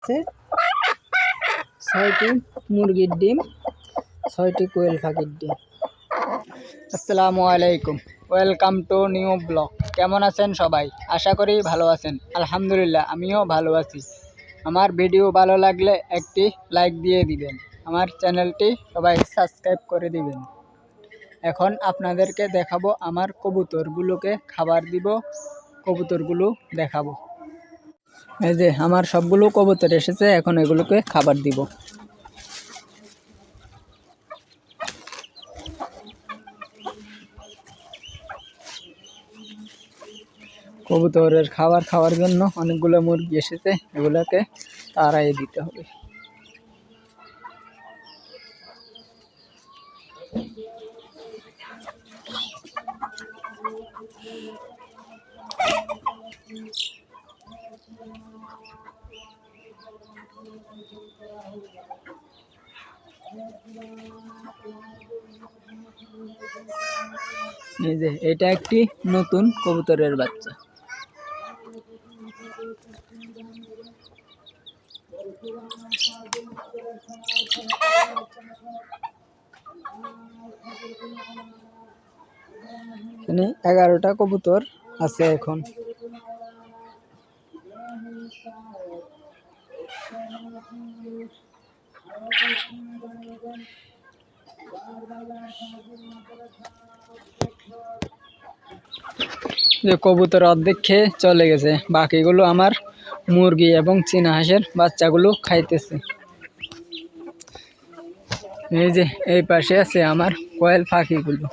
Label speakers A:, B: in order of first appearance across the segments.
A: আছে 6টি মুরগির ডিম, 6টি কোয়েল পাখির ডিম। আসসালামু আলাইকুম, ওয়েলকাম টু নিউ ব্লগ। কেমন আছেন সবাই? আশা করি ভালো আছেন। আলহামদুলিল্লাহ, আমিও ভালো আছি। আমার ভিডিও ভালো লাগলে একটি লাইক দিয়ে দিবেন, আমার চ্যানেলটি সবাই সাবস্ক্রাইব করে দিবেন। এখন আপনাদেরকে দেখাবো আমার কবুতরগুলোকে খাবার দিব, কবুতরগুলো দেখাবো। এই যে আমার সবগুলো কবুতর এসেছে, এখন এগুলোকে খাবার দিব। কবুতরের খাবার খাওয়ার জন্য অনেকগুলো মুরগি এসেছে, এগুলোকে তাড়াই দিতে হবে। এই যে এটা একটি নতুন কবুতরের বাচ্চা। এখানে 11টা কবুতর আছে এখন। যে কবুতর অর্ধেক খেয়ে চলে গেছে, বাকিগুলো আমার মুরগি এবং চীনা হাঁসের বাচ্চাগুলো খাইতেছে। এই যে এই পাশে আছে আমার কোয়েল পাখিগুলো।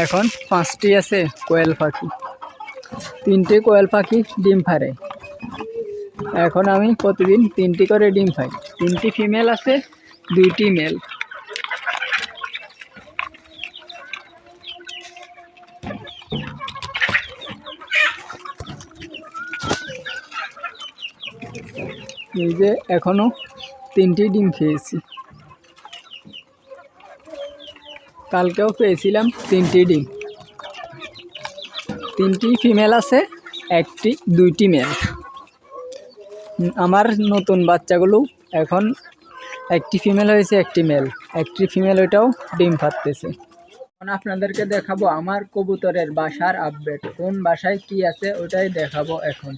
A: এখন 5টি আছে কোয়েল পাখি, 3টে কোয়েল পাখি ডিম পাড়ে। এখন আমি প্রতিদিন 3টি করে ডিম পাই। 3টি ফিমেল আছে, 2টি মেল। এই যে এখনো 3টি ডিম খেয়েছি, কালকেও পেয়েছিলাম 3টি ডিম। 3টি ফিমেল আছে, 2টি মেল। আমার নতুন বাচ্চাগুলো এখন 1টি ফিমেল হয়েছে, 1টি মেল। 1টি ফিমেল ওইটাও ডিম পাড়তেছে। এখন আপনাদেরকে দেখাবো আমার কবুতরের বাসার আপডেট, কোন বাসায় কি আছে ওটাই দেখাবো এখন।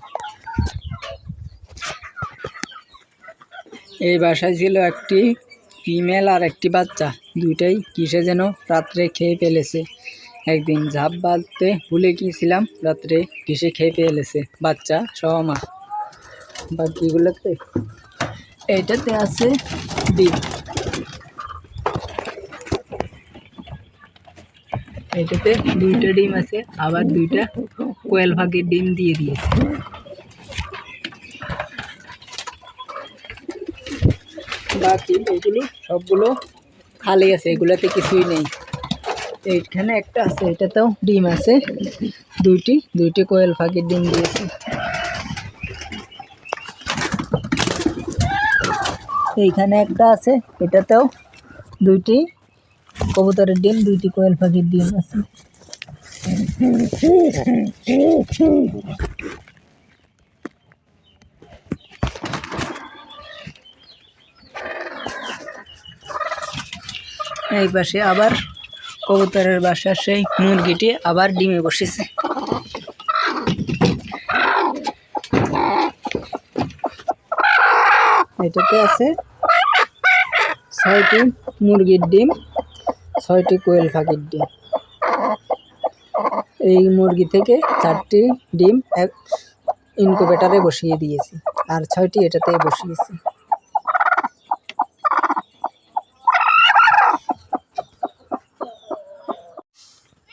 A: এই বাসায় ছিল একটি ফিমেল আর একটি বাচ্চা, দুইটাই কিসে যেন রাত্রে খেয়ে ফেলেছে। একদিন ঝাঁপ বাঁধতে ভুলে গিয়েছিলাম, রাত্রে কিসে খেয়ে ফেলেছে বাচ্চা সহ মা। বাকিগুলোতে এইটাতে আছে ডিম, এইটাতে 2টা ডিম আছে, আবার 2টা কোয়েল পাখির ডিম দিয়ে দিয়েছে। বাকি এগুলো সবগুলো খালি আছে, এগুলাতে কিছুই নেই। এইখানে একটা আছে, এটাতেও ডিম আছে, 2টি কোয়েল পাখির ডিম দিয়েছে। এইখানে একটা আছে, এটাতেও 2টি কবুতরের ডিম, 2টি কোয়েল পাখির ডিম আছে। এই পাশে আবার কবুতরের বাসার সেই মুরগিটি আবার ডিমে বসেছে। এটাতে আছে 6টি মুরগির ডিম, 6টি কোয়েল পাখির ডিম। এই মুরগি থেকে 4টি ডিম ইনকিউবেটরে বসিয়ে দিয়েছি, আর 6টি এটাতে বসিয়েছি।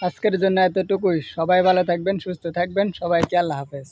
A: আজকের জন্য এতটুকুই। সবাই ভালো থাকবেন, সুস্থ থাকবেন। সবাইকে আল্লাহ হাফেজ।